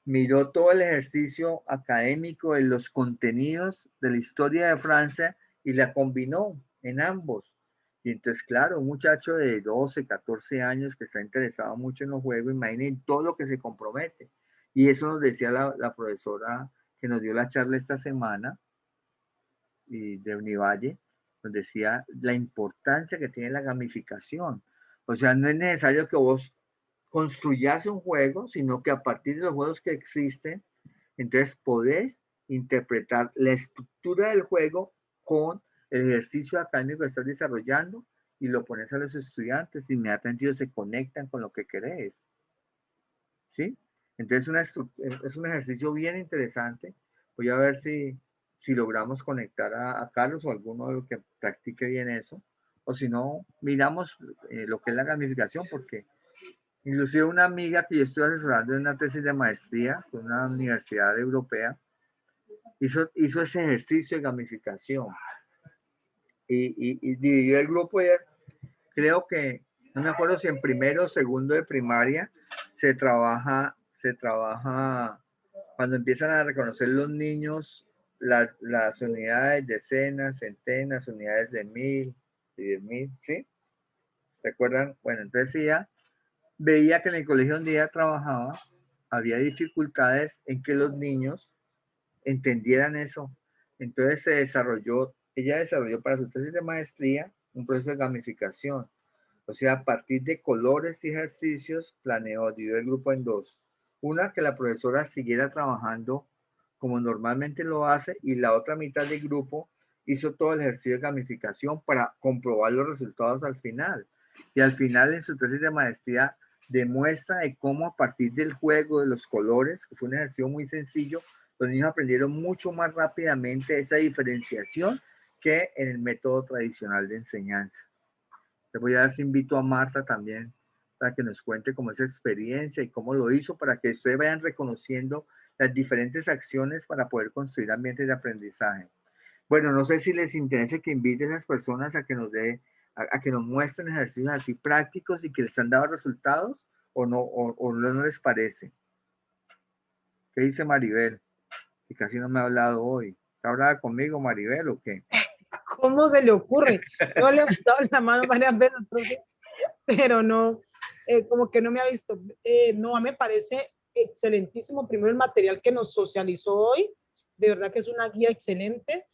miró todo el ejercicio académico de los contenidos de la historia de Francia y la combinó en ambos. Y entonces, claro, un muchacho de 12, 14 años que está interesado mucho en los juegos, imaginen todo lo que se compromete. Y eso nos decía la profesora que nos dio la charla esta semana y de Univalle, nos decía la importancia que tiene la gamificación. O sea, no es necesario que vos construyas un juego, sino que a partir de los juegos que existen, entonces podés interpretar la estructura del juego con el ejercicio académico que estás desarrollando y lo pones a los estudiantes, inmediatamente ellos se conectan con lo que querés. ¿Sí? Entonces es un ejercicio bien interesante. Voy a ver si logramos conectar a Carlos o alguno de los que practique bien eso. O si no, miramos lo que es la gamificación, porque inclusive una amiga que yo estoy asesorando en una tesis de maestría con una universidad europea, hizo ese ejercicio de gamificación y dividió el grupo. Y creo que, no me acuerdo si en primero o segundo de primaria se trabaja cuando empiezan a reconocer los niños las unidades, decenas, centenas, unidades de 1000 y 10.000, ¿sí? ¿Recuerdan? Bueno, entonces ella veía que en el colegio donde ella trabajaba había dificultades en que los niños entendieran eso. Entonces ella desarrolló para su tesis de maestría un proceso de gamificación. O sea, a partir de colores y ejercicios, dividió el grupo en dos. Una, que la profesora siguiera trabajando como normalmente lo hace, y la otra mitad del grupo hizo todo el ejercicio de gamificación para comprobar los resultados al final. Y al final, en su tesis de maestría, demuestra de cómo a partir del juego de los colores, que fue un ejercicio muy sencillo, los niños aprendieron mucho más rápidamente esa diferenciación que en el método tradicional de enseñanza. Te voy a dar, si invito a Marta también para que nos cuente cómo esa experiencia y cómo lo hizo, para que ustedes vayan reconociendo las diferentes acciones para poder construir ambientes de aprendizaje. Bueno, no sé si les interesa que inviten a las personas a que a que nos muestren ejercicios así prácticos y que les han dado resultados, o no les parece. ¿Qué dice Maribel? Que casi no me ha hablado hoy. ¿Está brava conmigo, Maribel, o qué? ¿Cómo se le ocurre? Yo le he levantado la mano varias veces, profe, pero no, como que no me ha visto. No, me parece excelentísimo. Primero, el material que nos socializó hoy, de verdad que es una guía excelente.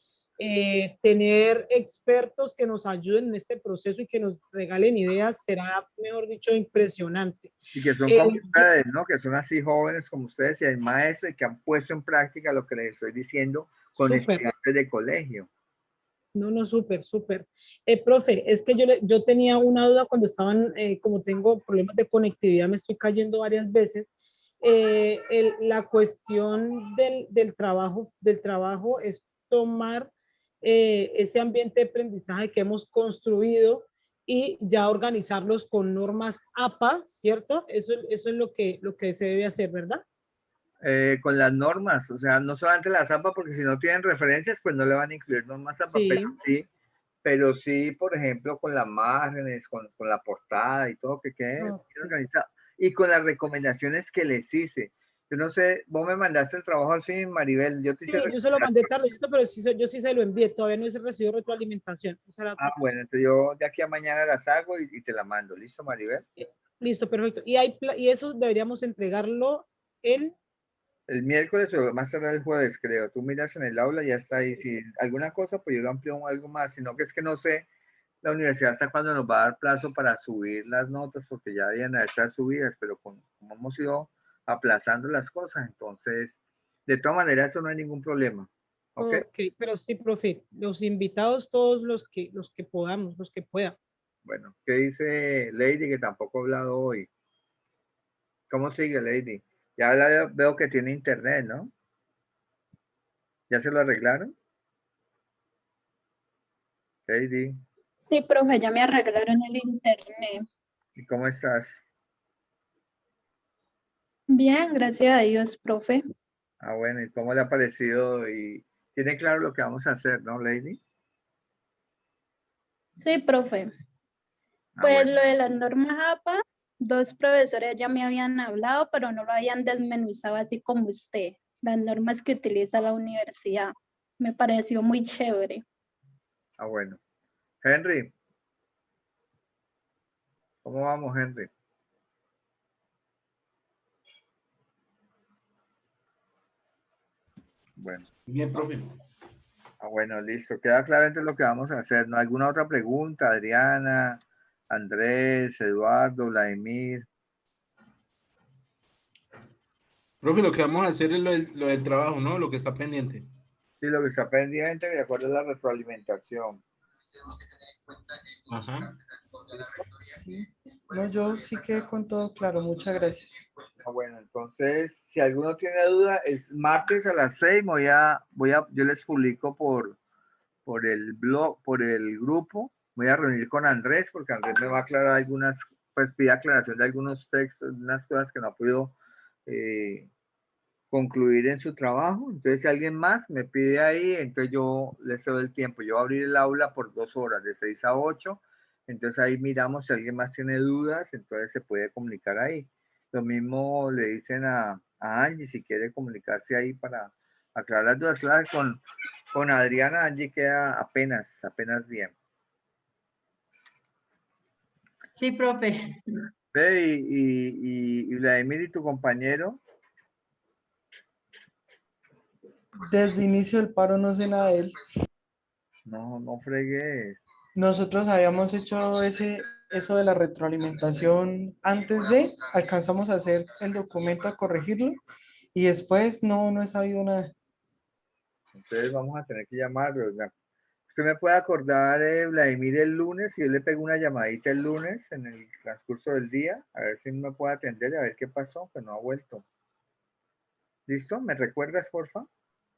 Tener expertos que nos ayuden en este proceso y que nos regalen ideas será, mejor dicho, impresionante. Y que son como ustedes, ¿no? Que son así jóvenes como ustedes y hay maestros y que han puesto en práctica lo que les estoy diciendo con Súper. estudiantes de colegio. No, súper, súper. Profe, es que yo tenía una duda cuando estaban, como tengo problemas de conectividad, me estoy cayendo varias veces. La cuestión del trabajo es tomar ese ambiente de aprendizaje que hemos construido y ya organizarlos con normas APA, ¿cierto? Eso es lo que se debe hacer, ¿verdad? Con las normas, o sea, no solamente las APA, porque si no tienen referencias, pues no le van a incluir normas APA, Sí. pero sí, por ejemplo, con las márgenes, con la portada y todo que quede bien organizado. Y con las recomendaciones que les hice. Yo no sé, vos me mandaste el trabajo al fin, Maribel. Yo te Sí, hice yo se lo mandé tardecito, pero yo sí se lo envié. Todavía no he recibido retroalimentación. bueno, entonces yo de aquí a mañana las hago y te la mando. ¿Listo, Maribel? Listo, perfecto. Y eso deberíamos entregarlo el miércoles o más tarde el jueves, creo. Tú miras en el aula y ya está ahí. Si alguna cosa, pues yo lo amplío algo más. Sino que es que no sé la universidad hasta cuándo nos va a dar plazo para subir las notas, porque ya habían a estar subidas, pero como hemos ido aplazando las cosas, entonces, de todas maneras, eso no hay ningún problema. ¿Ok? Pero sí, profe, los invitados, todos los que podamos, los que puedan. Bueno, ¿qué dice Lady, que tampoco ha hablado hoy? ¿Cómo sigue, Lady? Ya veo que tiene internet, ¿no? ¿Ya se lo arreglaron? Lady. Sí, profe, ya me arreglaron el internet. ¿Y cómo estás? Bien, gracias a Dios, profe. Bueno, ¿y cómo le ha parecido? Y tiene claro lo que vamos a hacer, ¿no, Lady? Sí, profe. Pues lo de las normas APA, 2 profesores ya me habían hablado, pero no lo habían desmenuzado así como usted. Las normas que utiliza la universidad. Me pareció muy chévere. Bueno. Henry. ¿Cómo vamos, Henry? Bueno. Bien, profe. Bueno, listo. Queda claro entonces lo que vamos a hacer, ¿no? ¿Alguna otra pregunta? Adriana, Andrés, Eduardo, Vladimir. Profe, lo que vamos a hacer es lo del trabajo, ¿no? Lo que está pendiente. Sí, lo que está pendiente, de acuerdo a la retroalimentación. Ajá. Sí. No, yo sí quedé con todo claro. Muchas gracias. Bueno, entonces, si alguno tiene duda, el martes a las 6 yo les publico por el blog, por el grupo. Voy a reunir con Andrés, porque Andrés me va a aclarar algunas, pues pide aclaración de algunos textos, unas cosas que no ha podido concluir en su trabajo. Entonces, si alguien más me pide ahí, entonces yo les doy el tiempo. Yo voy a abrir el aula por 2 horas, de 6 a 8. Entonces ahí miramos si alguien más tiene dudas, entonces se puede comunicar ahí. Lo mismo le dicen a Angie si quiere comunicarse ahí para aclarar las dudas. Claro, con Adriana, Angie queda apenas bien. Sí, profe. Ve, y Vladimir, ¿y tu compañero? Desde inicio del paro no sé nada de él. No fregues. Nosotros habíamos hecho eso de la retroalimentación antes alcanzamos a hacer el documento, a corregirlo, y después no he sabido nada. Entonces vamos a tener que llamarlo. Usted me puede acordar, Vladimir, el lunes, y yo le pego una llamadita el lunes en el transcurso del día, a ver si me puede atender y a ver qué pasó, que no ha vuelto. ¿Listo? ¿Me recuerdas, porfa?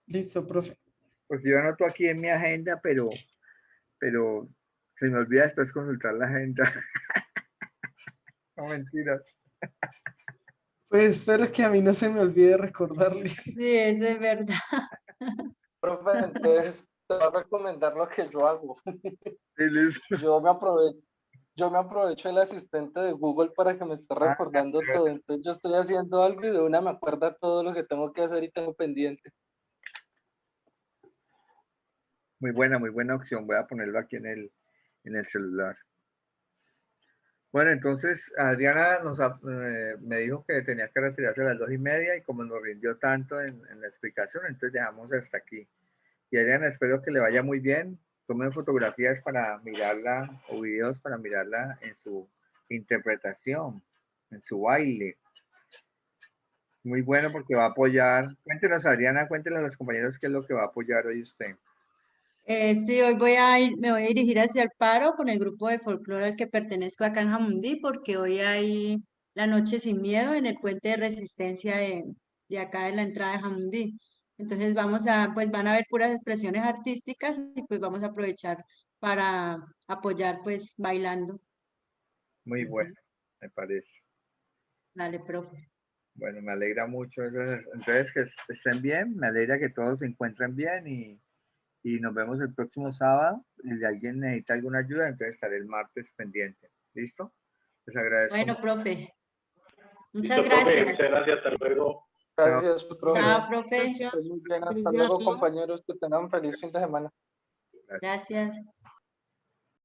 Listo, profe. Porque yo anoto aquí en mi agenda, pero se me olvida después consultar la agenda. No, mentiras. Pues espero que a mí no se me olvide recordarle. Sí, eso es verdad. Profe, entonces te voy a recomendar lo que yo hago. Sí, listo. Yo me aprovecho del asistente de Google para que me esté recordando todo. Entonces yo estoy haciendo algo y de una me acuerda todo lo que tengo que hacer y tengo pendiente. muy buena opción. Voy a ponerlo aquí en el celular. Bueno, entonces Adriana me dijo que tenía que retirarse a las 2:30 y como nos rindió tanto en la explicación, entonces dejamos hasta aquí. Y Adriana, espero que le vaya muy bien. Tomen fotografías para mirarla o videos para mirarla en su interpretación, en su baile. Muy bueno porque va a apoyar. Cuéntenos, Adriana, cuéntenos a los compañeros qué es lo que va a apoyar hoy usted. Sí, hoy me voy a dirigir hacia el paro con el grupo de folclore al que pertenezco acá en Jamundí, porque hoy hay la noche sin miedo en el puente de resistencia de acá de la entrada de Jamundí. Entonces pues van a haber puras expresiones artísticas y pues vamos a aprovechar para apoyar pues bailando. Muy bueno, me parece. Dale, profe. Bueno, me alegra mucho. Entonces, que estén bien, me alegra que todos se encuentren bien y nos vemos el próximo sábado. Si alguien necesita alguna ayuda, entonces estaré el martes pendiente. ¿Listo? Les agradezco. Bueno, profe. Muchas Listo, profe, gracias. muchas gracias, hasta luego. Gracias, profe. Chao, profe. Gracias. Pues muy bien, Feliz hasta día a luego, todos. compañeros, que tengan feliz fin de semana. Gracias.